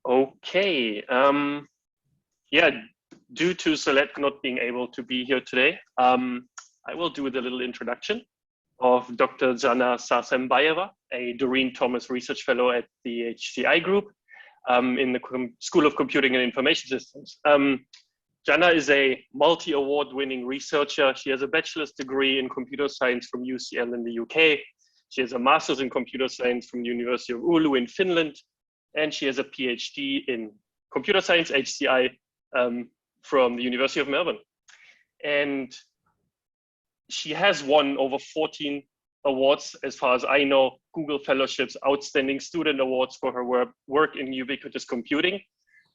Okay. Yeah, due to Celeste not being able to be here today, I will do the little introduction of Dr. Zhanna Sarsenbayeva, a Doreen Thomas Research Fellow at the HCI group in the School of Computing and Information Systems. Zhanna is a multi-award-winning researcher. She has a bachelor's degree in computer science from UCL in the UK. She has a master's in computer science from the University of Oulu in Finland. And she has a PhD in computer science, HCI, from the University of Melbourne. And she has won over 14 awards, as far as I know, Google Fellowships, Outstanding Student Awards for her work in ubiquitous computing,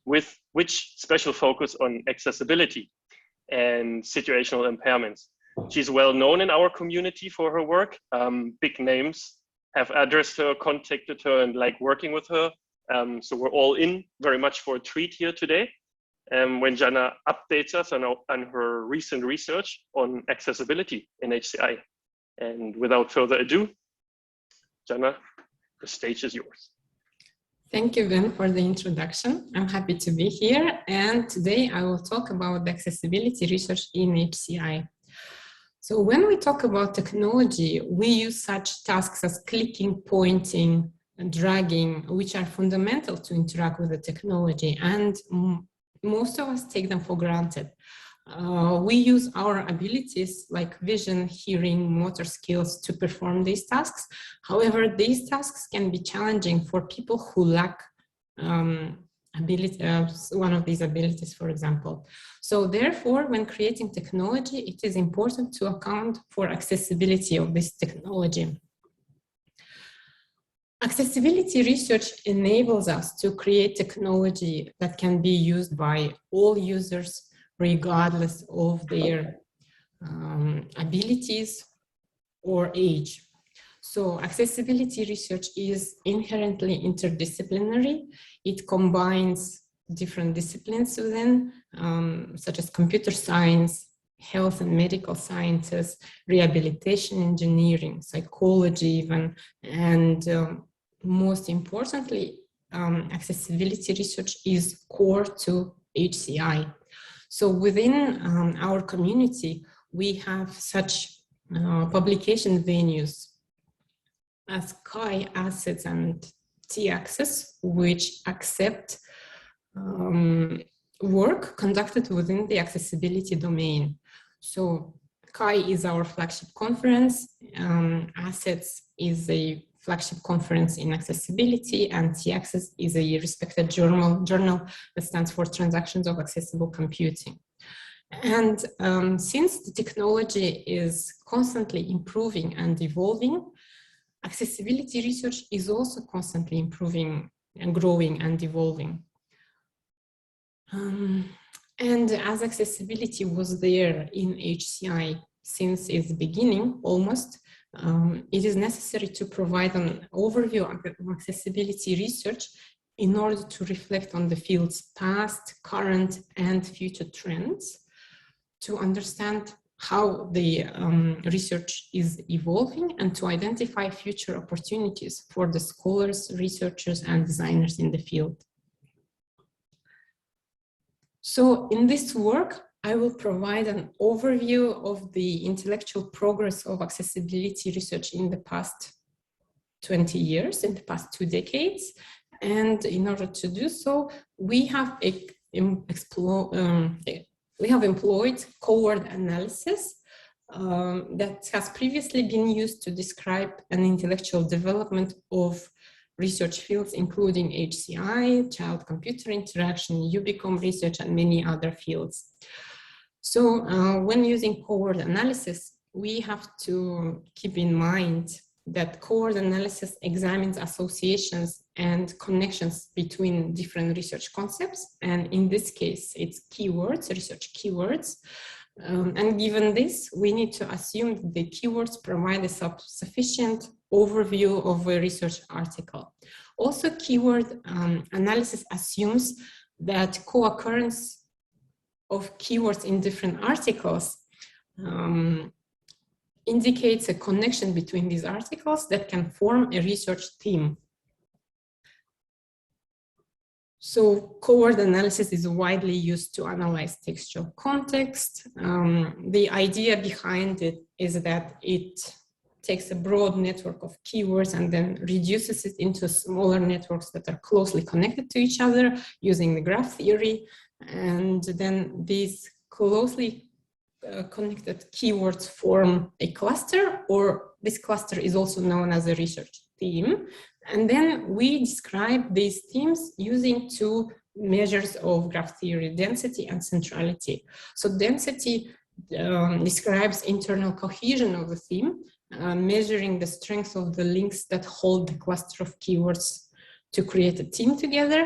with which special focus on accessibility and situational impairments. She's well known in our community for her work. Big names have addressed her, contacted her, and like working with her. So we're all in very much for a treat here today. When Zhanna updates us on her recent research on accessibility in HCI. And without further ado, Zhanna, the stage is yours. Thank you, Ben, for the introduction. I'm happy to be here. And today I will talk about the accessibility research in HCI. So when we talk about technology, we use such tasks as clicking, pointing, and dragging, which are fundamental to interact with the technology. And most of us take them for granted. We use our abilities like vision, hearing, motor skills to perform these tasks. However, these tasks can be challenging for people who lack one of these abilities, for example. So therefore, when creating technology, it is important to account for accessibility of this technology. Accessibility research enables us to create technology that can be used by all users, regardless of their abilities or age. So accessibility research is inherently interdisciplinary. It combines different disciplines within, such as computer science, health and medical sciences, rehabilitation engineering, psychology even, and most importantly, accessibility research is core to HCI. So within our community, we have such publication venues as CHI, Assets, and T-Access, which accept work conducted within the accessibility domain. So CHI is our flagship conference, Assets is a flagship conference in accessibility, and T-Access is a respected journal that stands for Transactions of Accessible Computing. And since the technology is constantly improving and evolving, accessibility research is also constantly improving and growing and evolving. And as accessibility was there in HCI since its beginning, almost, it is necessary to provide an overview of accessibility research in order to reflect on the field's past, current, and future trends, to understand how the research is evolving, and to identify future opportunities for the scholars, researchers, and designers in the field. So in this work, I will provide an overview of the intellectual progress of accessibility research in the past 20 years, in the past 2 decades. And in order to do so, we have employed cohort analysis that has previously been used to describe an intellectual development of research fields, including HCI, child-computer interaction, UBICOM research, and many other fields. So when using cohort analysis, we have to keep in mind that cohort analysis examines associations and connections between different research concepts. And in this case, it's keywords, research keywords. And given this, we need to assume that the keywords provide a sufficient overview of a research article. Also, keyword analysis assumes that co-occurrence of keywords in different articles indicates a connection between these articles that can form a research theme. So cohort analysis is widely used to analyze textual context. The idea behind it is that it takes a broad network of keywords and then reduces it into smaller networks that are closely connected to each other using the graph theory. And then these closely connected keywords form a cluster, or this cluster is also known as a research theme. And then we describe these themes using two measures of graph theory: density and centrality. So density describes internal cohesion of the theme, measuring the strength of the links that hold the cluster of keywords to create a theme together.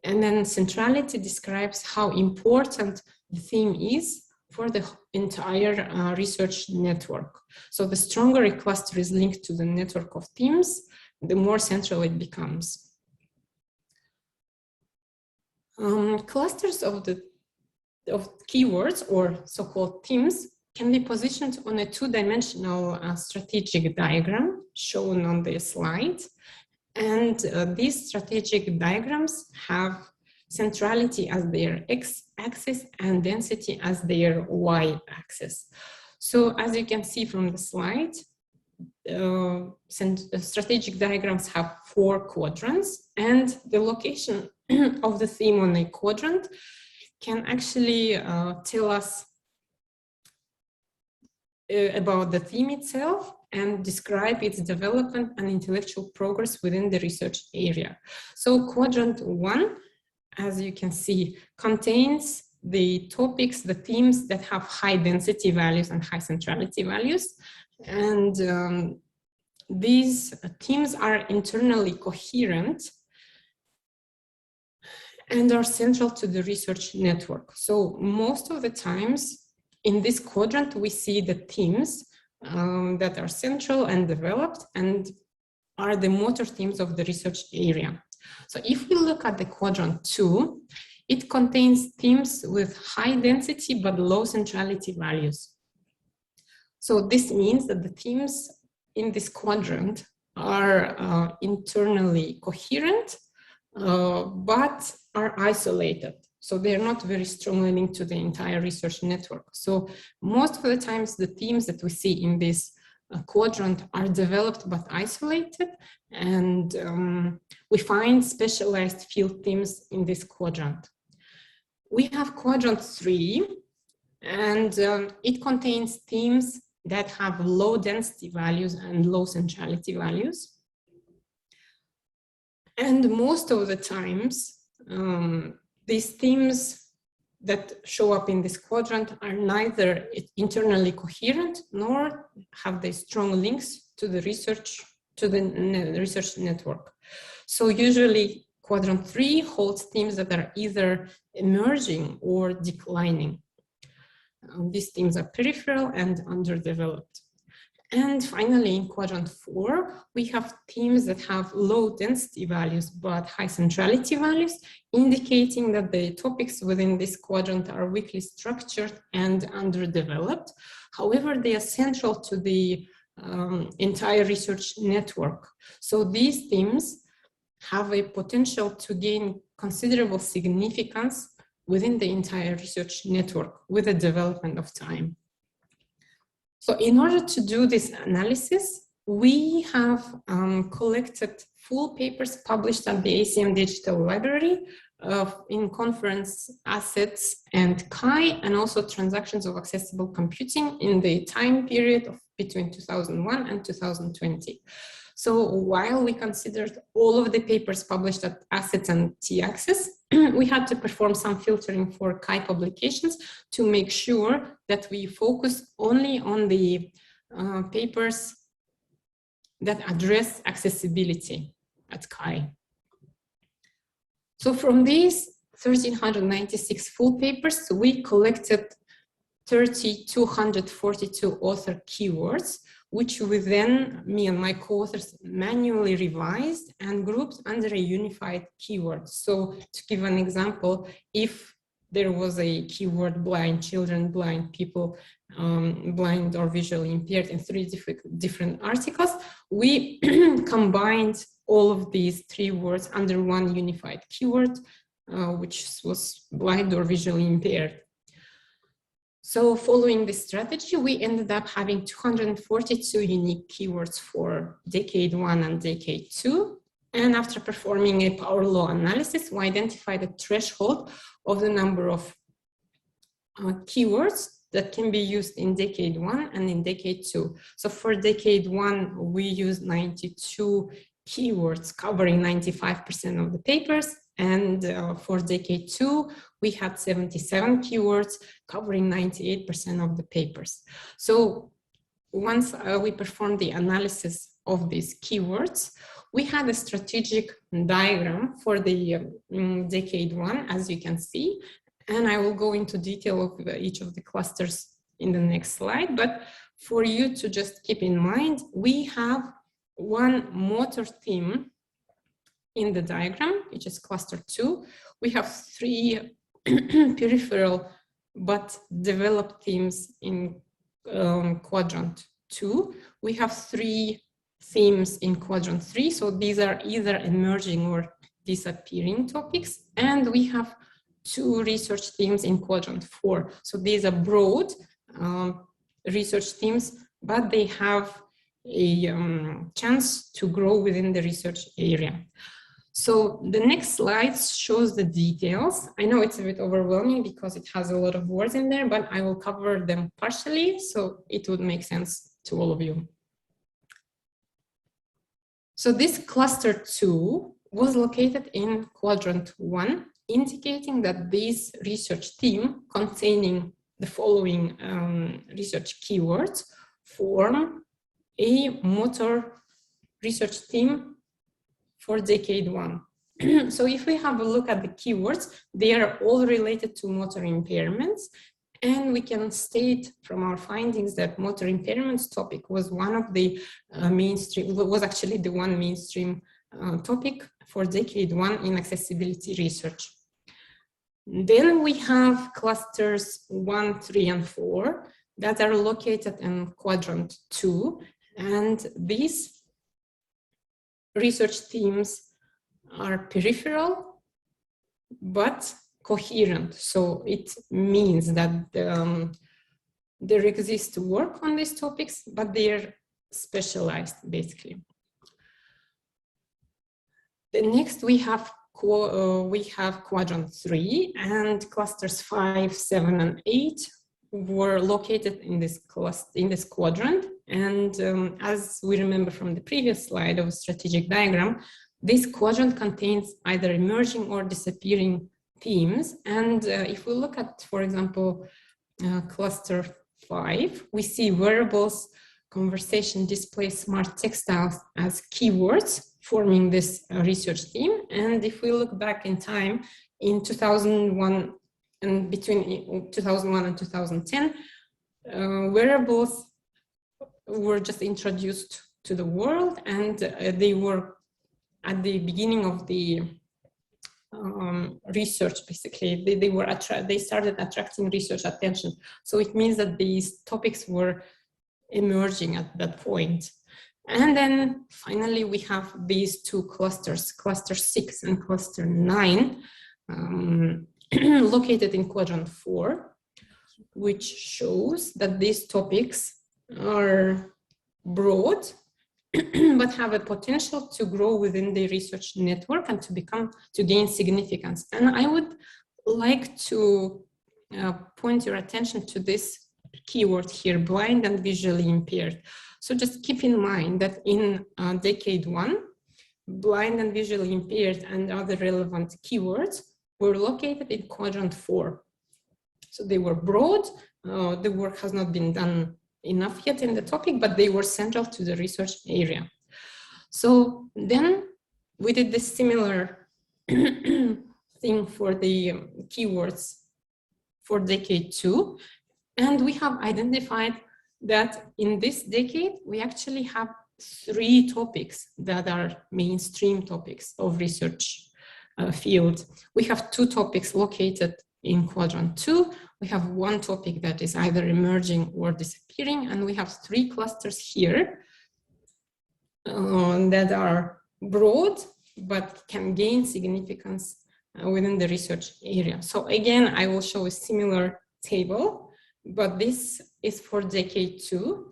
And then centrality describes how important the theme is for the entire research network. So the stronger a cluster is linked to the network of themes, the more central it becomes. Clusters of keywords, or so-called themes, can be positioned on a two-dimensional strategic diagram shown on the slide. And these strategic diagrams have centrality as their x-axis and density as their y-axis. So as you can see from the slide, strategic diagrams have 4 quadrants, and the location of the theme on a quadrant can actually tell us about the theme itself and describe its development and intellectual progress within the research area. So quadrant 1, as you can see, contains the topics, the themes that have high density values and high centrality values. And these themes are internally coherent and are central to the research network. So most of the times in this quadrant, we see the themes that are central and developed and are the motor themes of the research area. So if we look at the quadrant 2, it contains themes with high density but low centrality values. So this means that the themes in this quadrant are internally coherent, but are isolated. So they're not very strongly linked to the entire research network. So most of the times the themes that we see in this quadrant are developed but isolated, and we find specialized field themes in this quadrant. We have quadrant 3, and it contains themes that have low density values and low centrality values. And most of the times, these themes that show up in this quadrant are neither internally coherent nor have they strong links to the research network. So usually quadrant 3 holds themes that are either emerging or declining. These themes are peripheral and underdeveloped. And finally, in quadrant 4, we have themes that have low density values but high centrality values, indicating that the topics within this quadrant are weakly structured and underdeveloped. However, they are central to the entire research network. So these themes have a potential to gain considerable significance within the entire research network with the development of time. So in order to do this analysis, we have collected full papers published at the ACM Digital Library in conference assets and CHI, and also transactions of accessible computing in the time period of between 2001 and 2020. So while we considered all of the papers published at Assets and T-Access, we had to perform some filtering for CHI publications to make sure that we focus only on the papers that address accessibility at CHI. So from these 1,396 full papers, we collected 3,242 author keywords, which we then, me and my co-authors, manually revised and grouped under a unified keyword. So to give an example, if there was a keyword blind children, blind people, blind or visually impaired in 3 different articles, we combined all of these 3 words under one unified keyword which was blind or visually impaired. So following this strategy, we ended up having 242 unique keywords for decade 1 and decade 2. And after performing a power law analysis, we identified a threshold of the number of keywords that can be used in decade 1 and in decade 2. So for decade 1, we used 92 keywords covering 95% of the papers. And for decade 2, we had 77 keywords covering 98% of the papers. So once we performed the analysis of these keywords, we had a strategic diagram for the decade 1, as you can see. And I will go into detail of each of the clusters in the next slide. But for you to just keep in mind, we have one motor theme in the diagram, which is cluster 2. We have 3 peripheral but developed themes in quadrant 2. We have 3 themes in quadrant 3. So these are either emerging or disappearing topics. And we have 2 research themes in quadrant 4. So these are broad research themes, but they have a chance to grow within the research area. So the next slide shows the details. I know it's a bit overwhelming because it has a lot of words in there, but I will cover them partially so it would make sense to all of you. So this cluster 2 was located in quadrant 1, indicating that this research theme containing the following research keywords form a motor research theme for decade 1. So if we have a look at the keywords, they are all related to motor impairments. And we can state from our findings that motor impairments topic was one of the was actually the one mainstream topic for decade 1 in accessibility research. Then we have clusters 1, 3, and 4 that are located in quadrant 2. And these research themes are peripheral, but coherent. So it means that there exists work on these topics, but they're specialized, basically. The next we have quadrant 3, and clusters 5, 7, and 8 were located in this quadrant. And as we remember from the previous slide of a strategic diagram, this quadrant contains either emerging or disappearing themes. And if we look at, for example, cluster 5, we see wearables, conversation, display, smart textiles as keywords forming this research theme. And if we look back in time, in 2001 and between 2001 and 2010, wearables were just introduced to the world, and they were at the beginning of the research. Basically, they started attracting research attention. So it means that these topics were emerging at that point. And then finally, we have these 2 clusters, cluster 6 and cluster 9, located in quadrant 4, which shows that these topics are broad, but have a potential to grow within the research network and to gain significance. And I would like to point your attention to this keyword here, blind and visually impaired. So just keep in mind that in decade 1, blind and visually impaired and other relevant keywords were located in quadrant 4. So they were broad, the work has not been done enough yet in the topic, but they were central to the research area. So then we did this similar thing for the keywords for decade 2. And we have identified that in this decade, we actually have 3 topics that are mainstream topics of research field. We have 2 topics located in quadrant 2. We have 1 topic that is either emerging or disappearing, and we have 3 clusters here that are broad but can gain significance within the research area. So again, I will show a similar table, but this is for decade 2.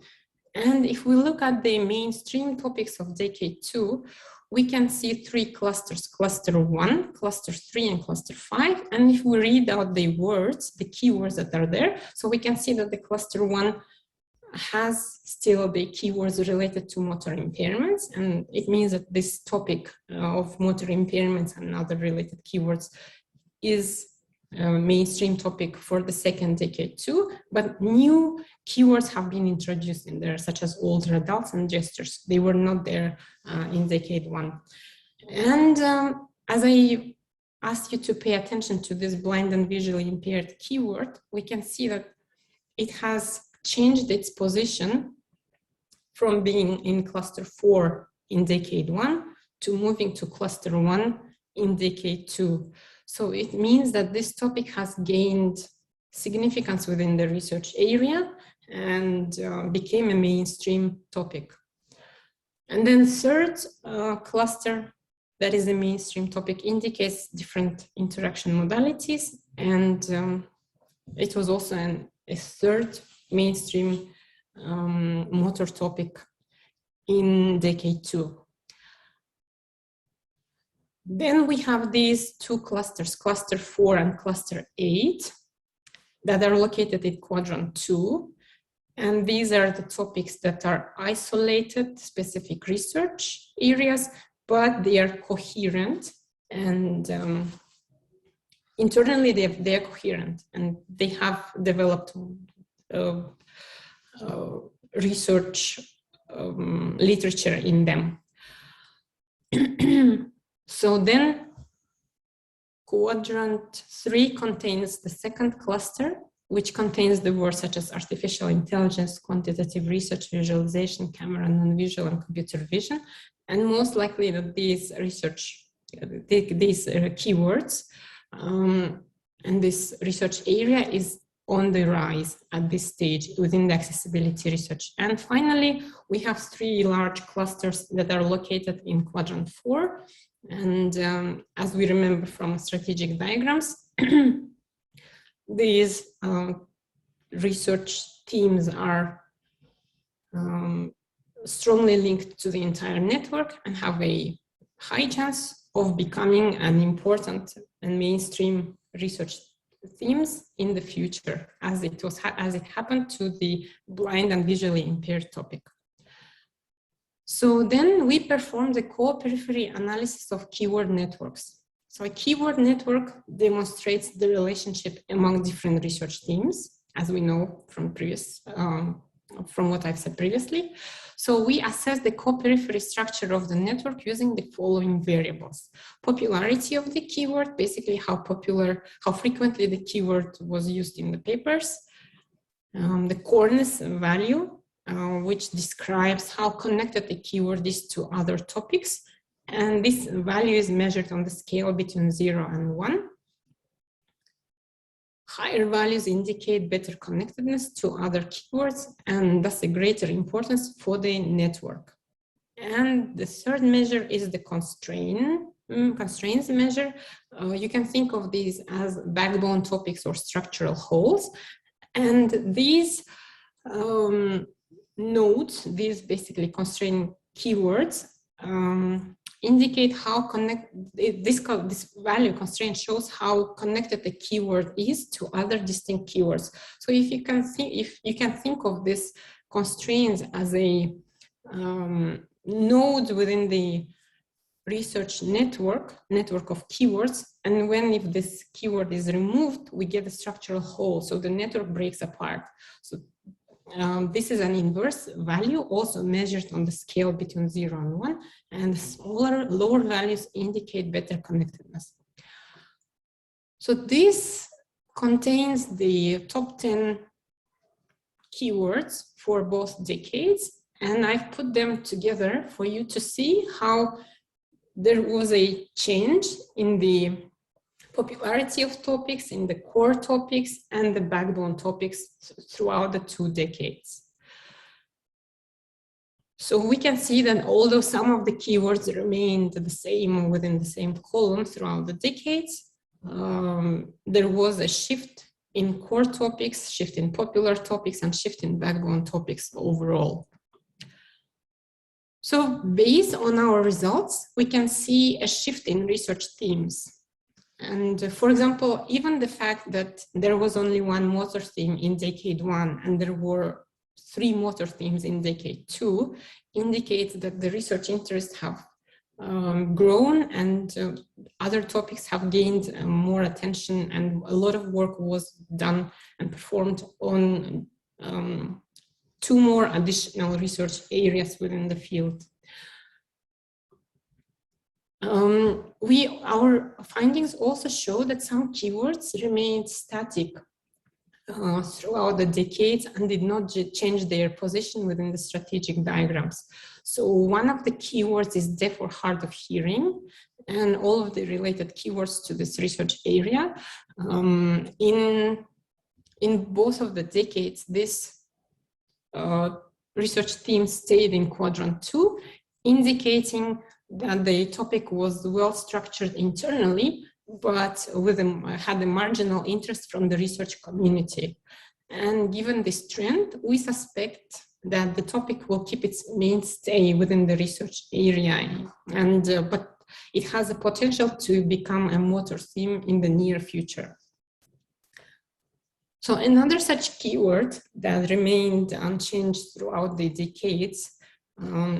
And if we look at the mainstream topics of decade 2, we can see 3 clusters, cluster 1, cluster 3, and cluster 5. And if we read out the words, the keywords that are there, so we can see that the cluster 1 has still the keywords related to motor impairments. And it means that this topic of motor impairments and other related keywords is a mainstream topic for the second decade too, but new keywords have been introduced in there, such as older adults and gestures. They were not there in decade 1. And as I asked you to pay attention to this blind and visually impaired keyword, we can see that it has changed its position from being in cluster 4 in decade 1 to moving to cluster 1 in decade 2. So it means that this topic has gained significance within the research area and became a mainstream topic. And then third cluster, that is a mainstream topic, indicates different interaction modalities. And it was also a third mainstream motor topic in decade 2. Then we have these 2 clusters, cluster 4 and cluster 8, that are located in quadrant 2. And these are the topics that are isolated, specific research areas, but they are coherent. And internally, they are coherent, and they have developed research literature in them. So then quadrant 3 contains the second cluster, which contains the words such as artificial intelligence, quantitative research, visualization, camera, non-visual, and computer vision. And most likely that these research, these keywords and this research area is on the rise at this stage within the accessibility research. And finally, we have 3 large clusters that are located in quadrant 4. And as we remember from strategic diagrams, these research teams are strongly linked to the entire network and have a high chance of becoming an important and mainstream research themes in the future, as it happened to the blind and visually impaired topic. So then we performed a co-periphery analysis of keyword networks. So a keyword network demonstrates the relationship among different research teams, as we know from from what I've said previously. So we assess the co-periphery structure of the network using the following variables: popularity of the keyword, basically how frequently the keyword was used in the papers, the coreness value, which describes how connected the keyword is to other topics. And this value is measured on the scale between 0 and 1. Higher values indicate better connectedness to other keywords and thus a greater importance for the network. And the third measure is the constraints measure. You can think of these as backbone topics or structural holes. And these nodes, these basically constraint keywords, indicate how this value constraint shows how connected the keyword is to other distinct keywords. So if you can think of this constraints as a node within the research network of keywords, and if this keyword is removed, we get a structural hole, so the network breaks apart. So this is an inverse value, also measured on the scale between 0 and 1, and lower values indicate better connectedness. So this contains the top 10 keywords for both decades, and I've put them together for you to see how there was a change in the popularity of topics, in the core topics, and the backbone topics throughout the 2 decades. So we can see that although some of the keywords remained the same within the same column throughout the decades, there was a shift in core topics, shift in popular topics, and shift in backbone topics overall. So based on our results, we can see a shift in research themes. And for example, even the fact that there was only one motor theme in decade 1 and there were 3 motor themes in decade 2 indicates that the research interests have grown and other topics have gained more attention, and a lot of work was done and performed on 2 more additional research areas within the field. Our findings also show that some keywords remained static throughout the decades and did not change their position within the strategic diagrams. So one of the keywords is deaf or hard of hearing, and all of the related keywords to this research area. In both of the decades, this research theme stayed in quadrant 2, indicating that the topic was well structured internally, but had a marginal interest from the research community. And given this trend, we suspect that the topic will keep its mainstay within the research area, but it has a potential to become a motor theme in the near future. So another such keyword that remained unchanged throughout the decades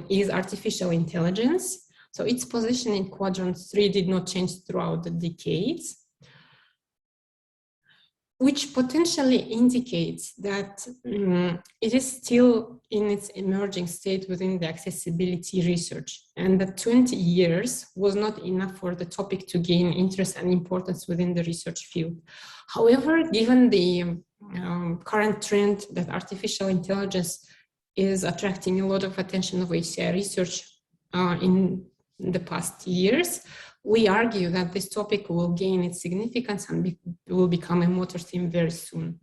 is artificial intelligence. So its position in quadrant 3 did not change throughout the decades, which potentially indicates that it is still in its emerging state within the accessibility research, and that 20 years was not enough for the topic to gain interest and importance within the research field. However, given the current trend that artificial intelligence is attracting a lot of attention of HCI research in the past years, we argue that this topic will gain its significance and will become a motor theme very soon.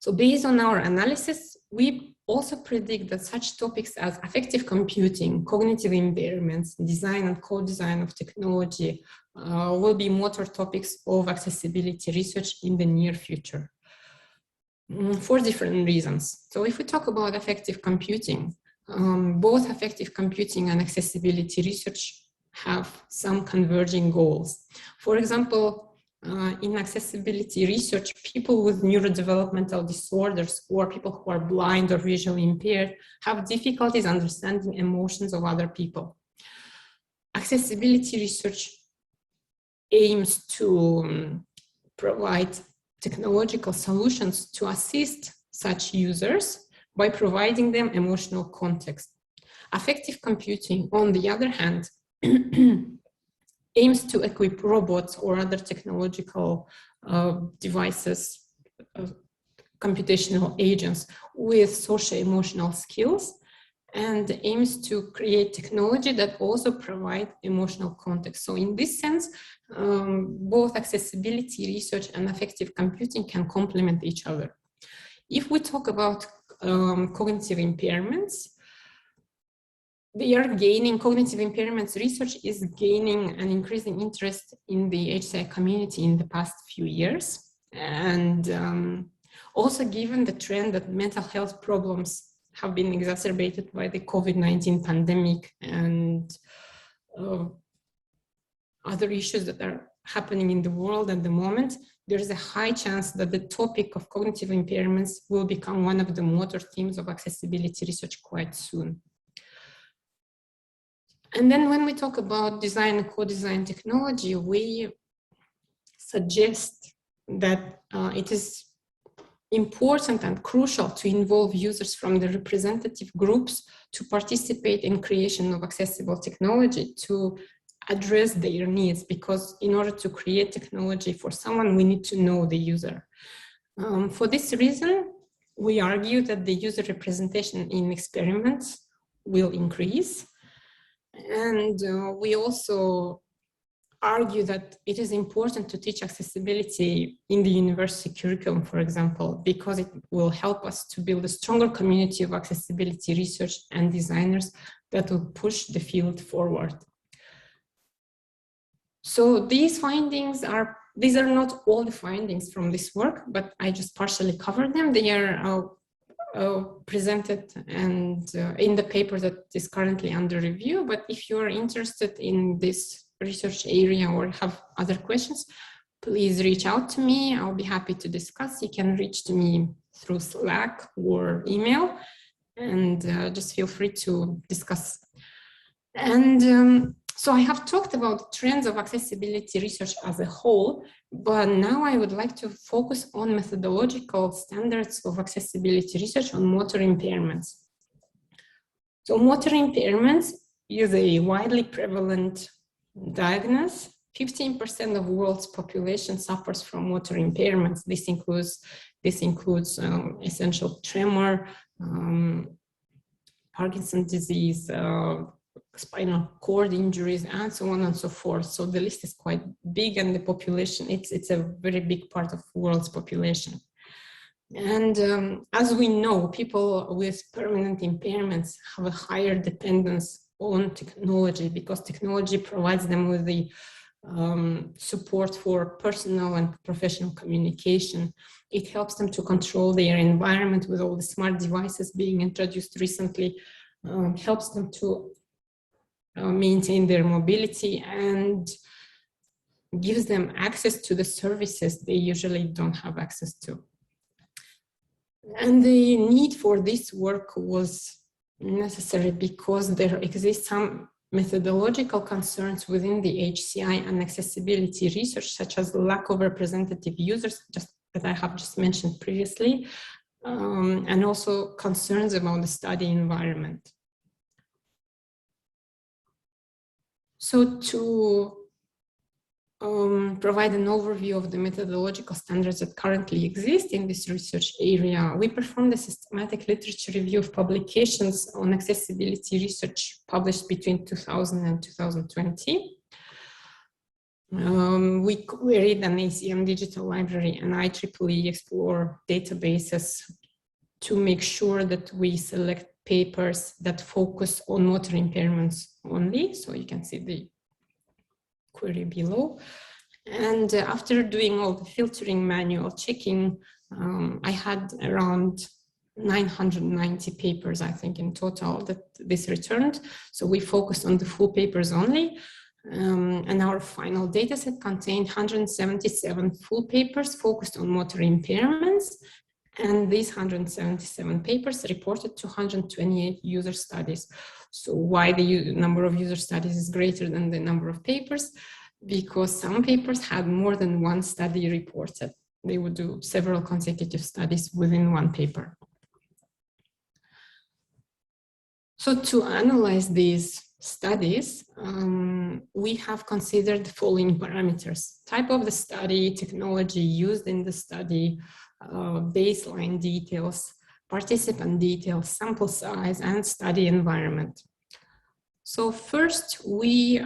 So based on our analysis, we also predict that such topics as affective computing, cognitive impairments, design and co-design of technology will be motor topics of accessibility research in the near future for different reasons. So if we talk about affective computing, both affective computing and accessibility research have some converging goals. For example, in accessibility research, people with neurodevelopmental disorders or people who are blind or visually impaired have difficulties understanding emotions of other people. Accessibility research aims to provide technological solutions to assist such users by providing them emotional context. Affective computing, on the other hand, aims to equip robots or other technological devices, computational agents with social-emotional skills, and aims to create technology that also provide emotional context. So in this sense, both accessibility research and affective computing can complement each other. If we talk about cognitive impairments, cognitive impairments research is gaining an increasing interest in the HCI community in the past few years. And also given the trend that mental health problems have been exacerbated by the COVID-19 pandemic and other issues that are happening in the world at the moment, there is a high chance that the topic of cognitive impairments will become one of the motor themes of accessibility research quite soon. And then when we talk about design and co-design technology, we suggest that it is important and crucial to involve users from the representative groups to participate in creation of accessible technology to address their needs, because in order to create technology for someone, we need to know the user. For this reason, we argue that the user representation in experiments will increase. And we also argue that it is important to teach accessibility in the university curriculum, for example, because it will help us to build a stronger community of accessibility research and designers that will push the field forward. So these are not all the findings from this work, but I just partially covered them. They are presented and in the paper that is currently under review. But if you are interested in this research area or have other questions, please reach out to me. I'll be happy to discuss. You can reach to me through Slack or email, and just feel free to discuss. And so I have talked about trends of accessibility research as a whole, but now I would like to focus on methodological standards of accessibility research on motor impairments. So motor impairments is a widely prevalent diagnosis. 15% of the world's population suffers from motor impairments. This includes essential tremor, Parkinson's disease, spinal cord injuries, and so on and so forth. So the list is quite big, and the population, it's a very big part of the world's population. And as we know, people with permanent impairments have a higher dependence on technology, because technology provides them with the support for personal and professional communication. It helps them to control their environment with all the smart devices being introduced recently, helps them to maintain their mobility, and gives them access to the services they usually don't have access to. And the need for this work was necessary because there exist some methodological concerns within the HCI and accessibility research, such as the lack of representative users, that I have just mentioned previously, and also concerns about the study environment. So to provide an overview of the methodological standards that currently exist in this research area, we performed a systematic literature review of publications on accessibility research published between 2000 and 2020. We queried an ACM digital library and IEEE Explore databases to make sure that we select papers that focus on motor impairments only. So you can see the query below. And after doing all the filtering, manual checking, I had around 990 papers, I think, in total that this returned. So we focused on the full papers only. And our final data set contained 177 full papers focused on motor impairments. And these 177 papers reported to 128 user studies. So why the number of user studies is greater than the number of papers? Because some papers had more than one study reported. They would do several consecutive studies within one paper. So to analyze these studies, we have considered the following parameters: type of the study, technology used in the study, baseline details, participant details, sample size, and study environment. So first, we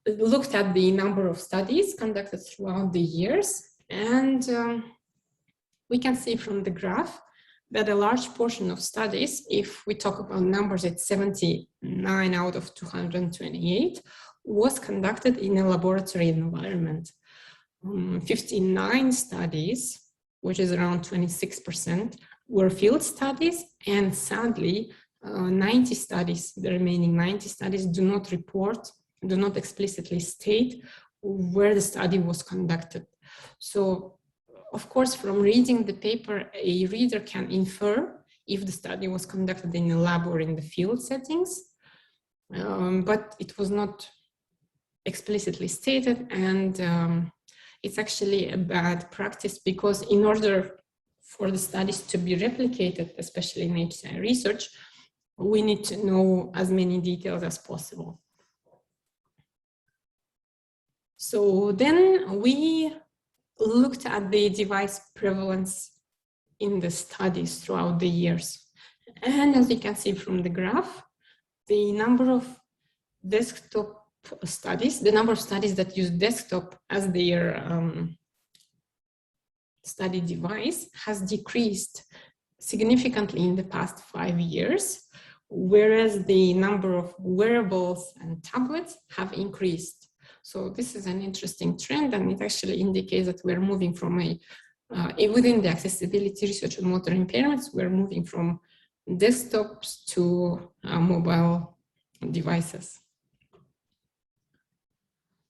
looked at the number of studies conducted throughout the years, and we can see from the graph that a large portion of studies, if we talk about numbers, it's 79 out of 228, was conducted in a laboratory environment. 59 studies, which is around 26%, were field studies, and sadly, 90 studies, the remaining 90 studies, do not explicitly state where the study was conducted. So, of course, from reading the paper, a reader can infer if the study was conducted in a lab or in the field settings, but it was not explicitly stated, and it's actually a bad practice, because in order for the studies to be replicated, especially in HCI research, we need to know as many details as possible. So then we looked at the device prevalence in the studies throughout the years. And as you can see from the graph, the number of desktop studies, the number of studies that use desktop as their study device has decreased significantly in the past 5 years, whereas the number of wearables and tablets have increased. So this is an interesting trend, and it actually indicates that we're moving from within the accessibility research on motor impairments, we're moving from desktops to mobile devices.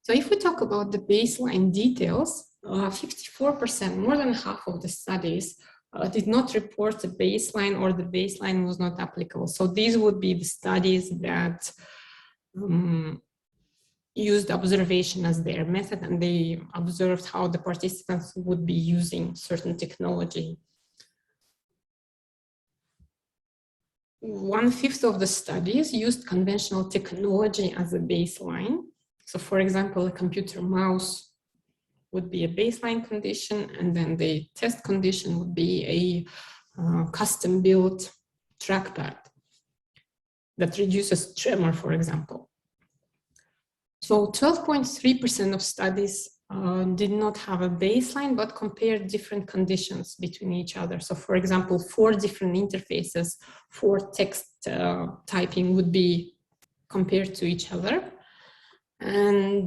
So if we talk about the baseline details, 54%, more than half of the studies did not report a baseline, or the baseline was not applicable. So these would be the studies that used observation as their method, and they observed how the participants would be using certain technology. 1/5 of the studies used conventional technology as a baseline. So for example, a computer mouse would be a baseline condition, and then the test condition would be a custom-built trackpad that reduces tremor, for example. So 12.3% of studies did not have a baseline, but compared different conditions between each other. So for example, 4 different interfaces for text typing would be compared to each other. And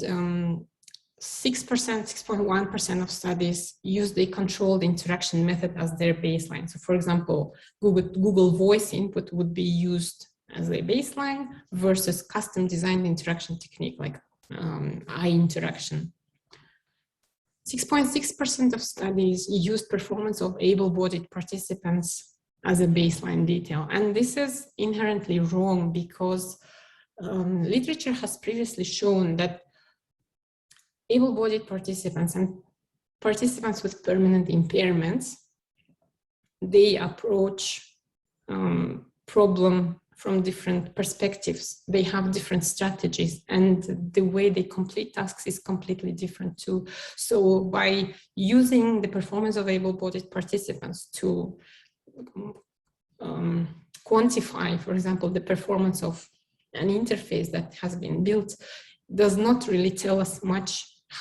6.1% of studies used a controlled interaction method as their baseline. So for example, Google Voice input would be used as a baseline versus custom designed interaction technique like eye interaction. 6.6% of studies used performance of able-bodied participants as a baseline detail. And this is inherently wrong, because literature has previously shown that able-bodied participants and participants with permanent impairments, they approach problem from different perspectives. They have different strategies, and the way they complete tasks is completely different too. So by using the performance of able-bodied participants to quantify, for example, the performance of an interface that has been built, does not really tell us much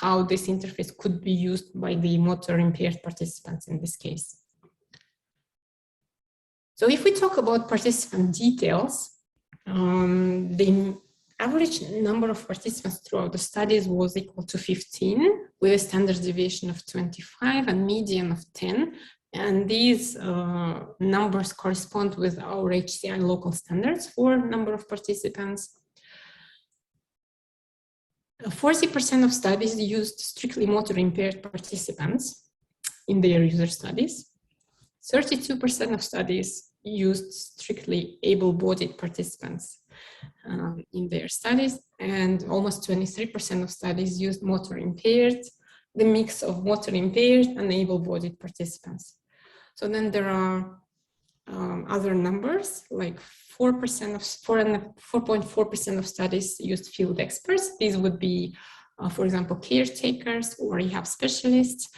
how this interface could be used by the motor impaired participants in this case. So if we talk about participant details, the average number of participants throughout the studies was equal to 15, with a standard deviation of 25 and median of 10. And these numbers correspond with our HCI local standards for number of participants. 40% of studies used strictly motor impaired participants in their user studies. 32% of studies used strictly able-bodied participants in their studies, and almost 23% of studies used motor impaired, the mix of motor impaired and able-bodied participants. So then there are other numbers, like 4.4% of studies used field experts. These would be, for example, caretakers or rehab specialists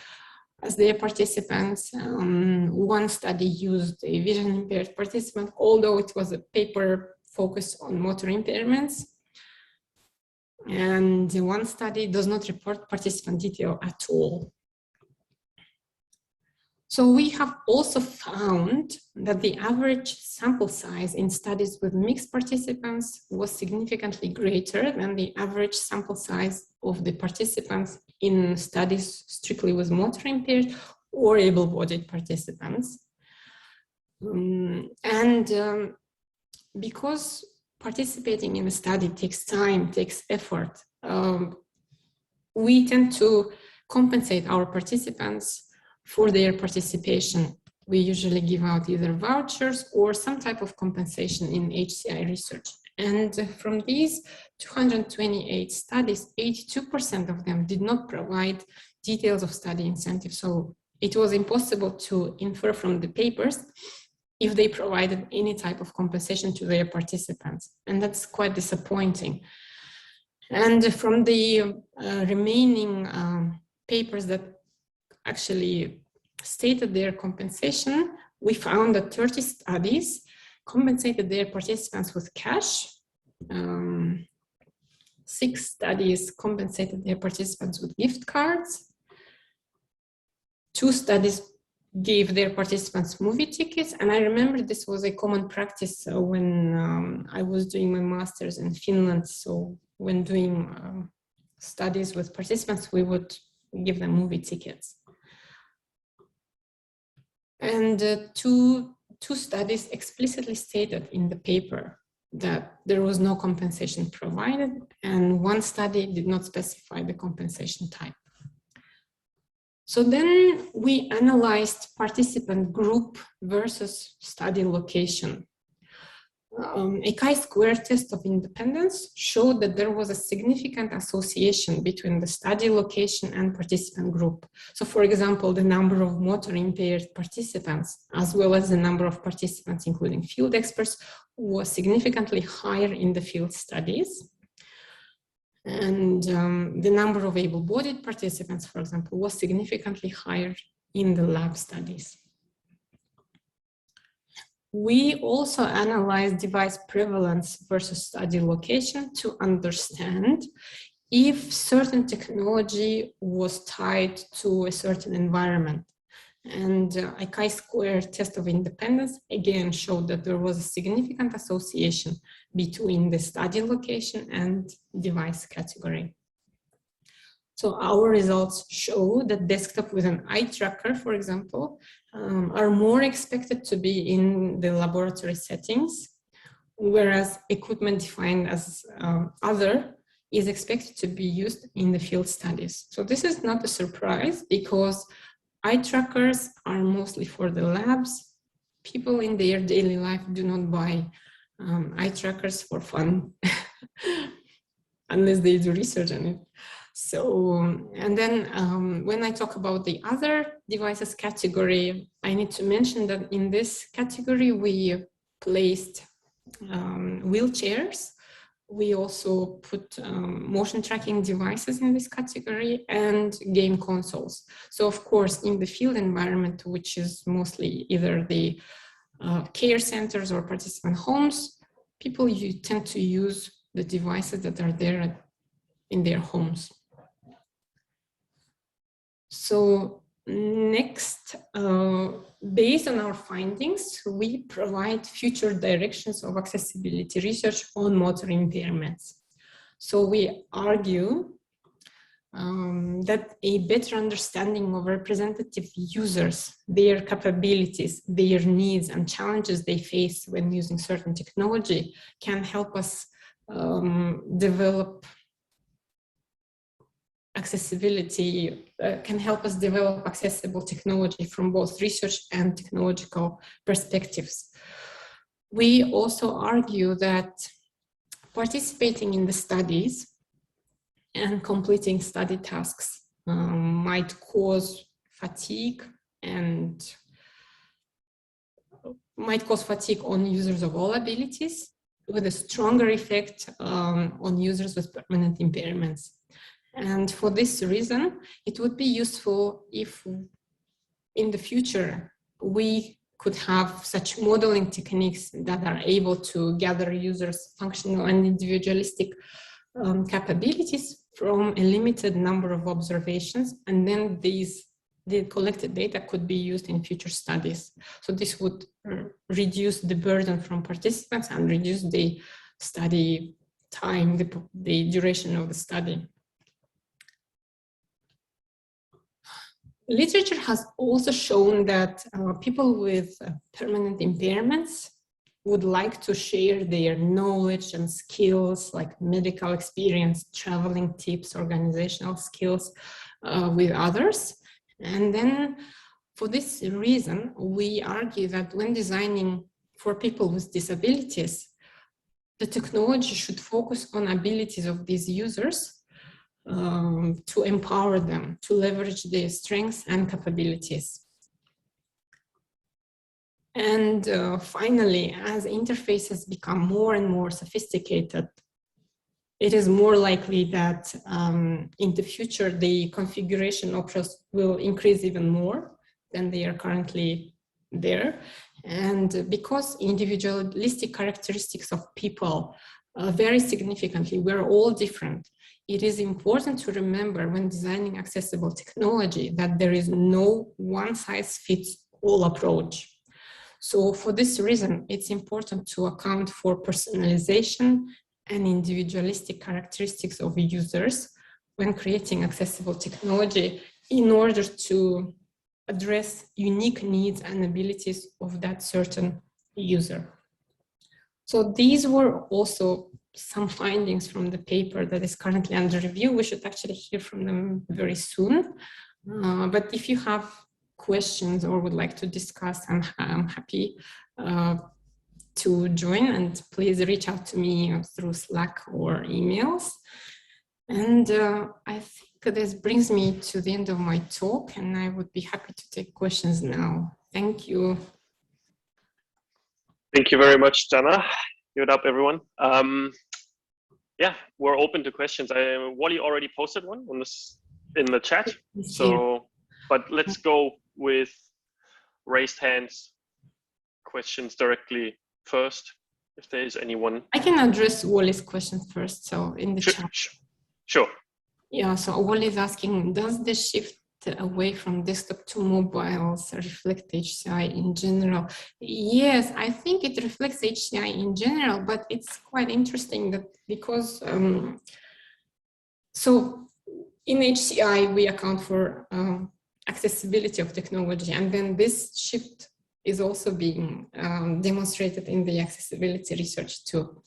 as their participants. One study used a vision impaired participant, although it was a paper focused on motor impairments. And one study does not report participant detail at all. So we have also found that the average sample size in studies with mixed participants was significantly greater than the average sample size of the participants in studies strictly with motor impaired or able-bodied participants. Because participating in a study takes time, takes effort, we tend to compensate our participants for their participation. We usually give out either vouchers or some type of compensation in HCI research. And from these 228 studies, 82% of them did not provide details of study incentives. So it was impossible to infer from the papers if they provided any type of compensation to their participants. And that's quite disappointing. And from the remaining papers that actually stated their compensation, we found that 30 studies compensated their participants with cash. 6 studies compensated their participants with gift cards. 2 studies gave their participants movie tickets. And I remember this was a common practice when I was doing my master's in Finland. So when doing studies with participants, we would give them movie tickets. And two studies explicitly stated in the paper that there was no compensation provided, and one study did not specify the compensation type. So then we analyzed participant group versus study location. A chi-square test of independence showed that there was a significant association between the study location and participant group. So for example, the number of motor impaired participants, as well as the number of participants, including field experts, was significantly higher in the field studies. And the number of able-bodied participants, for example, was significantly higher in the lab studies. We also analyzed device prevalence versus study location to understand if certain technology was tied to a certain environment. And a chi-square test of independence again showed that there was a significant association between the study location and device category. So our results show that desktop with an eye tracker, for example, are more expected to be in the laboratory settings, whereas equipment defined as other is expected to be used in the field studies. So this is not a surprise because eye trackers are mostly for the labs. People in their daily life do not buy eye trackers for fun unless they do research on it. So, and then when I talk about the other devices category, I need to mention that in this category, we placed wheelchairs. We also put motion tracking devices in this category and game consoles. So of course, in the field environment, which is mostly either the care centers or participant homes, people tend to use the devices that are there in their homes. So next, based on our findings, we provide future directions of accessibility research on motor impairments. So we argue that a better understanding of representative users, their capabilities, their needs and challenges they face when using certain technology can help us develop accessibility, can help us develop accessible technology from both research and technological perspectives. We also argue that participating in the studies and completing study tasks might cause fatigue on users of all abilities, with a stronger effect on users with permanent impairments. And for this reason, it would be useful if in the future we could have such modeling techniques that are able to gather users' functional and individualistic capabilities from a limited number of observations, and then the collected data could be used in future studies. So this would reduce the burden from participants and reduce the study time, the duration of the study. Literature has also shown that people with permanent impairments would like to share their knowledge and skills, like medical experience, traveling tips, organizational skills with others. And then for this reason, we argue that when designing for people with disabilities, the technology should focus on abilities of these users to empower them, to leverage their strengths and capabilities. And finally, as interfaces become more and more sophisticated, it is more likely that in the future, the configuration options will increase even more than they are currently there. And because individualistic characteristics of people vary significantly, we're all different. It is important to remember when designing accessible technology that there is no one-size-fits-all approach. So for this reason, it's important to account for personalization and individualistic characteristics of users when creating accessible technology in order to address unique needs and abilities of that certain user. So these were also some findings from the paper that is currently under review. We should actually hear from them very soon. But if you have questions or would like to discuss, I'm happy to join, and please reach out to me through Slack or emails. And I think this brings me to the end of my talk, and I would be happy to take questions now. Thank you. Thank you very much, Zhanna. Give it up, everyone. Yeah, we're open to questions. Wally already posted one on this in the chat. So, but let's go with raised hands, questions directly first, if there is anyone. I can address Wally's question first. So in the chat. Sure. Yeah, so Wally is asking, does the shift away from desktop to mobiles reflect HCI in general? Yes, I think it reflects HCI in general, but it's quite interesting that because, so in HCI, we account for accessibility of technology, and then this shift is also being demonstrated in the accessibility research too.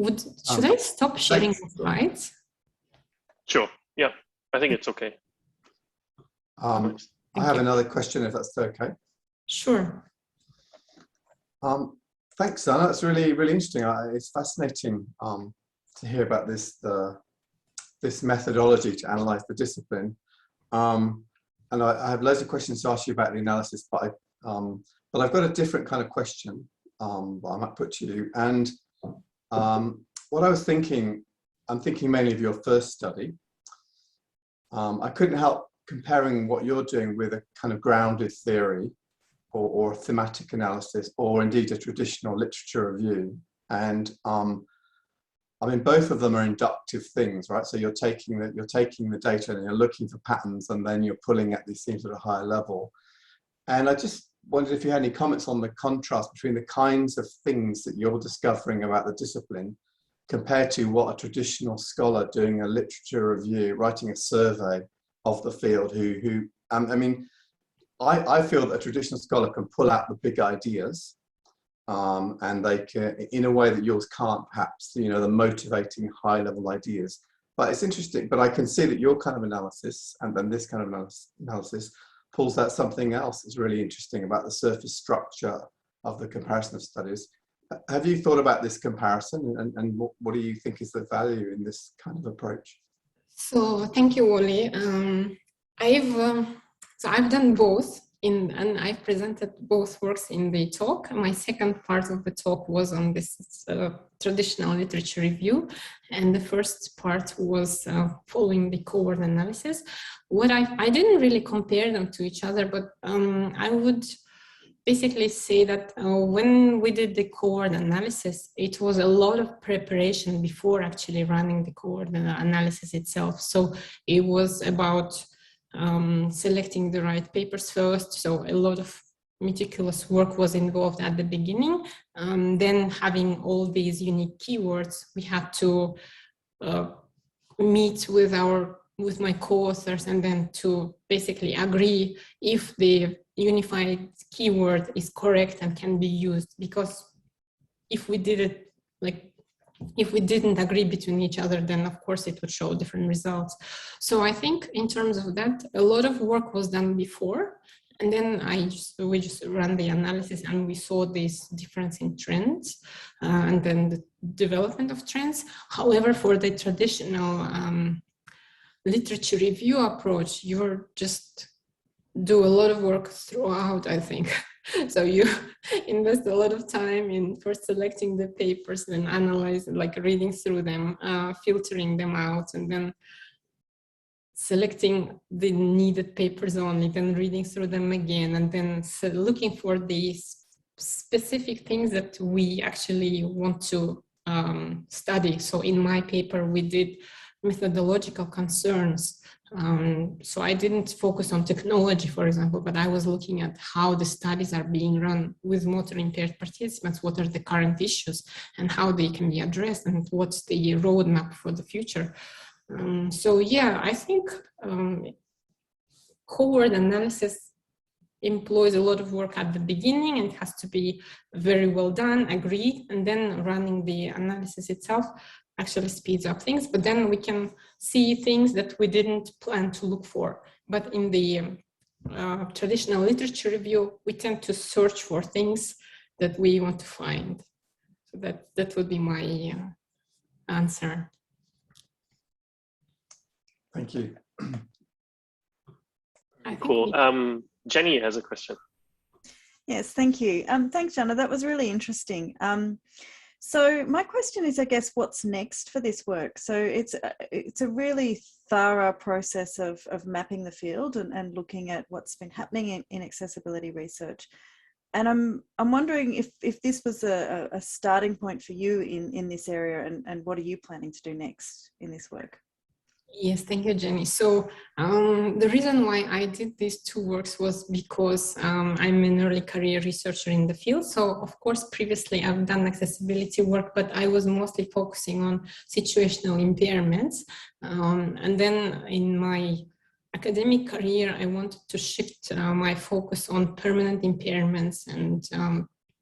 Should I stop sharing the slides? Sure. Yeah, I think it's okay. I have another question, if that's okay. Sure. Thanks, Zhanna. That's really, really interesting. It's fascinating to hear about this this methodology to analyze the discipline. And I have loads of questions to ask you about the analysis, but I've got a different kind of question that I might put to you. And what I was thinking, I'm thinking mainly of your first study. I couldn't help comparing what you're doing with a kind of grounded theory or thematic analysis, or indeed a traditional literature review. And I mean, both of them are inductive things, right? So you're taking the data and you're looking for patterns, and then you're pulling at these things at a higher level. And I just wondered if you had any comments on the contrast between the kinds of things that you're discovering about the discipline compared to what a traditional scholar doing a literature review, writing a survey of the field, I mean, I feel that a traditional scholar can pull out the big ideas, and they can, in a way that yours can't, perhaps, you know, the motivating high-level ideas. But it's interesting, but I can see that your kind of analysis and then this kind of analysis pulls out something else that's really interesting about the surface structure of the comparison of studies. Have you thought about this comparison, and what do you think is the value in this kind of approach? So thank you, Wally. I've done both, and I've presented both works in the talk. My second part of the talk was on this traditional literature review, and the first part was following the cohort analysis. What I didn't really compare them to each other, but I would basically say that when we did the cohort analysis, it was a lot of preparation before actually running the cohort analysis itself. So it was about selecting the right papers first. So a lot of meticulous work was involved at the beginning. Then having all these unique keywords, we had to meet with my co-authors, and then to basically agree if the unified keyword is correct and can be used. Because if we did it, like, if we didn't agree between each other, then of course it would show different results. So I think in terms of that, a lot of work was done before, and then we just ran the analysis, and we saw this difference in trends, and then the development of trends. However, for the traditional literature review approach, you're just do a lot of work throughout, I think. So you invest a lot of time in first selecting the papers, then analyzing, like reading through them, filtering them out, and then selecting the needed papers only, then reading through them again, and then looking for these specific things that we actually want to study. So in my paper, we did methodological concerns. So I didn't focus on technology, for example, but I was looking at how the studies are being run with motor impaired participants, what are the current issues and how they can be addressed and what's the roadmap for the future. So yeah, I think cohort analysis employs a lot of work at the beginning and has to be very well done, agreed, and then running the analysis itself actually speeds up things, but then we can see things that we didn't plan to look for. But in the traditional literature review, we tend to search for things that we want to find. So that would be my answer. Thank you. Cool. Jenny has a question. Yes, thank you. Thanks, Zhanna. That was really interesting. So my question is, I guess, what's next for this work? So it's a really thorough process of mapping the field and looking at what's been happening in accessibility research. And I'm wondering if this was a starting point for you in this area, and what are you planning to do next in this work? Yes, thank you, Jenny. So the reason why I did these two works was because I'm an early career researcher in the field. So of course, previously I've done accessibility work, but I was mostly focusing on situational impairments. And then in my academic career, I wanted to shift my focus on permanent impairments and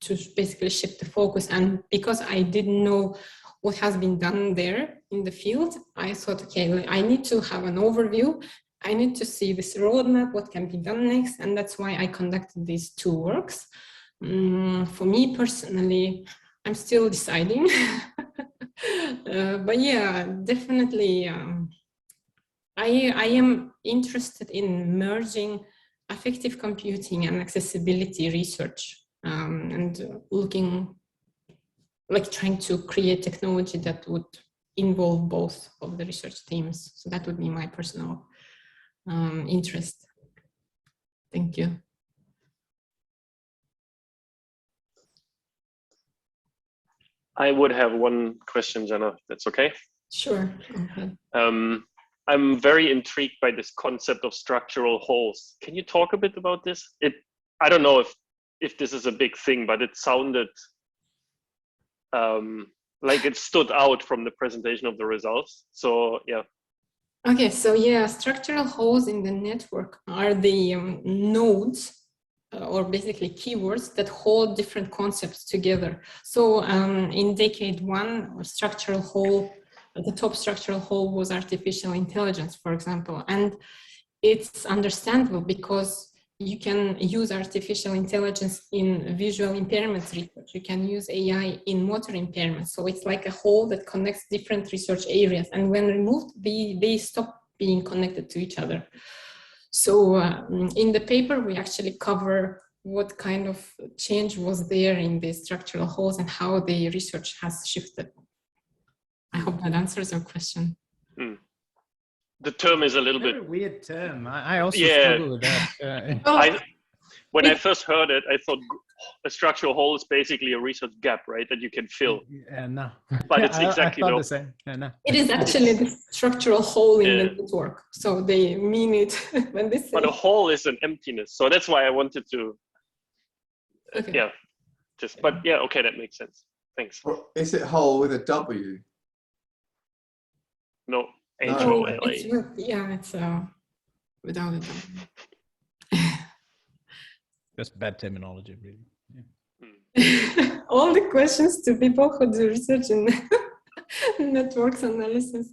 to basically shift the focus. And because I didn't know what has been done there in the field, I thought, okay, I need to have an overview. I need to see this roadmap, what can be done next. And that's why I conducted these two works. For me personally, I'm still deciding. But yeah, definitely, I am interested in merging affective computing and accessibility research and looking, like trying to create technology that would involve both of the research teams. So that would be my personal interest. Thank you. I would have one question, Zhanna, if that's okay. Sure. Okay. I'm very intrigued by this concept of structural holes. Can you talk a bit about this? I don't know if this is a big thing, but it sounded like it stood out from the presentation of the results. So yeah. Okay, so yeah, structural holes in the network are the nodes or basically keywords that hold different concepts together. So in decade one, structural hole, the top structural hole was artificial intelligence, for example. And it's understandable because you can use artificial intelligence in visual impairments research. You can use AI in motor impairments. So it's like a hole that connects different research areas. And when removed, they stop being connected to each other. So in the paper, we actually cover what kind of change was there in the structural holes and how the research has shifted. I hope that answers your question. The term is a little bit a weird term. I also struggle with that. When I first heard it, I thought a structural hole is basically a research gap, right? That you can fill. No. But it's exactly I thought the same. No. It is actually the structural hole in the network. So they mean it when they say. But a hole is an emptiness. So that's why I wanted to. Okay. Yeah. But yeah, okay, that makes sense. Thanks. Well, is it hole with a W? No. H-O-L-A. It's without a W. Just bad terminology, really. Yeah. All the questions to people who do research in networks analysis.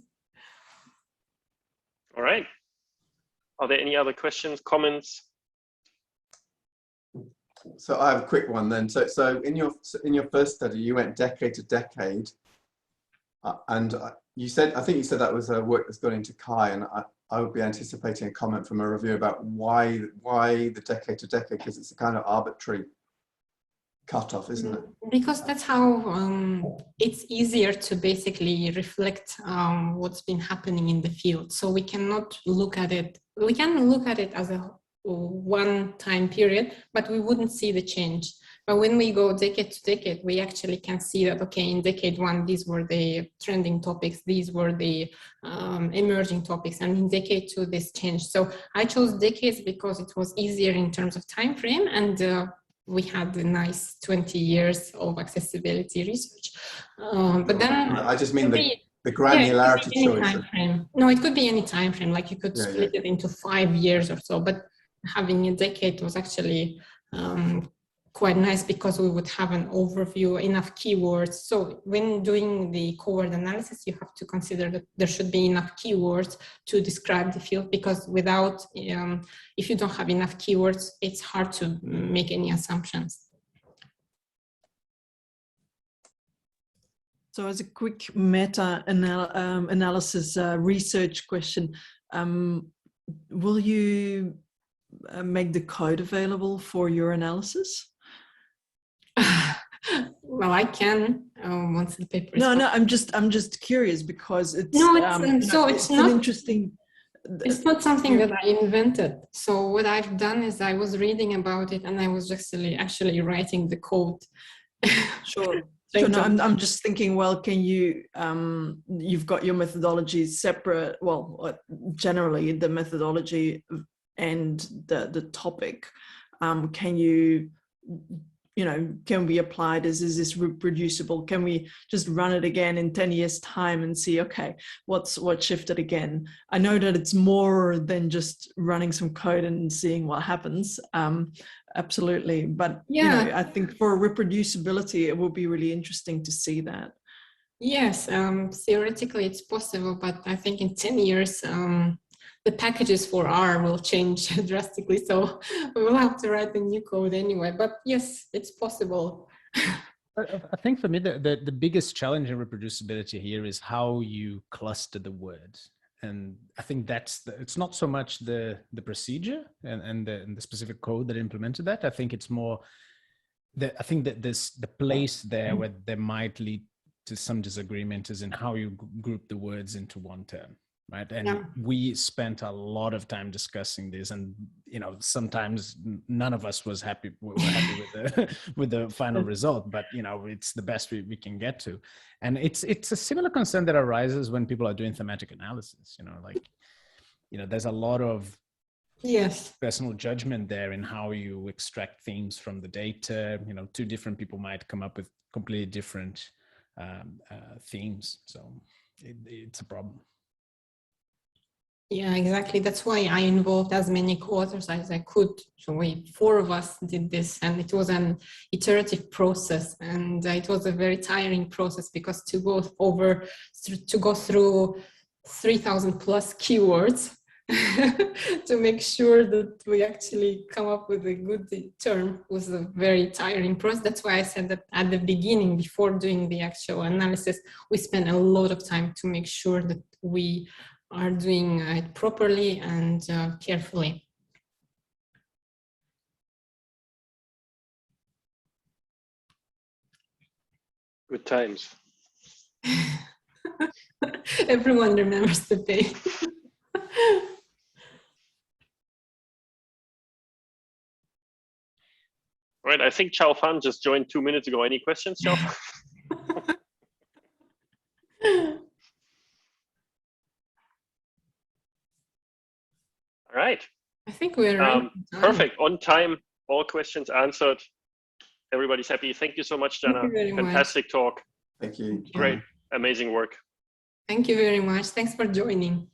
All right. Are there any other questions, comments? So I have a quick one then. So in your first study, you went decade to decade, and I think you said that was a work that's gone into Chi, and I would be anticipating a comment from a review about why the decade to decade, because it's a kind of arbitrary cutoff, isn't it? Because that's how it's easier to basically reflect what's been happening in the field. So we cannot look at it. We can look at it as a one time period, but we wouldn't see the change. But when we go decade to decade, we actually can see that, okay, in decade 1, these were the trending topics, these were the emerging topics, and in decade 2, this changed. So I chose decades because it was easier in terms of time frame, and we had a nice 20 years of accessibility research. But then I just mean the granularity choice. No, it could be any time frame. Like you could split it into 5 years or so. But having a decade was actually quite nice because we would have an overview, enough keywords. So when doing the keyword analysis, you have to consider that there should be enough keywords to describe the field, because without, if you don't have enough keywords, it's hard to make any assumptions. So as a quick meta-analysis research question, will you make the code available for your analysis? Well, I can once the paper is I'm just curious because it's it's an interesting. It's not something that I invented. So what I've done is I was reading about it and I was actually writing the code. Sure. So no, I'm just thinking, well, can you, you've got your methodology separate, well, generally the methodology and the topic, can you, can be applied is this reproducible? Can we just run it again in 10 years time and see, okay, what shifted again? I know that it's more than just running some code and seeing what happens. Absolutely. But I think for reproducibility, it will be really interesting to see that. Yes, theoretically it's possible, but I think in 10 years, the packages for R will change drastically. So we will have to write a new code anyway, but yes, it's possible. I think for me, the biggest challenge in reproducibility here is how you cluster the words. And I think it's not so much the procedure and the specific code that implemented that. I think it's more I think that the place there where there might lead to some disagreement is in how you group the words into one term. Right. And we spent a lot of time discussing this, and, sometimes none of us were happy with the final result, but, it's the best we can get to. And it's a similar concern that arises when people are doing thematic analysis, there's a lot of personal judgment there in how you extract themes from the data. Two different people might come up with completely different themes. So it's a problem. Yeah, exactly. That's why I involved as many co-authors as I could. So 4 of us did this, and it was an iterative process, and it was a very tiring process because to go through 3,000 plus keywords to make sure that we actually come up with a good term was a very tiring process. That's why I said that at the beginning, before doing the actual analysis, we spent a lot of time to make sure that we are doing it properly and carefully. Good times. Everyone remembers the day. All right, I think Chao Fan just joined 2 minutes ago. Any questions, Chao? All right. I think we're perfect. On time, all questions answered. Everybody's happy. Thank you so much, Zhanna. Thank you very Fantastic much. talk. Thank you. Great. Amazing work. Thank you very much. Thanks for joining.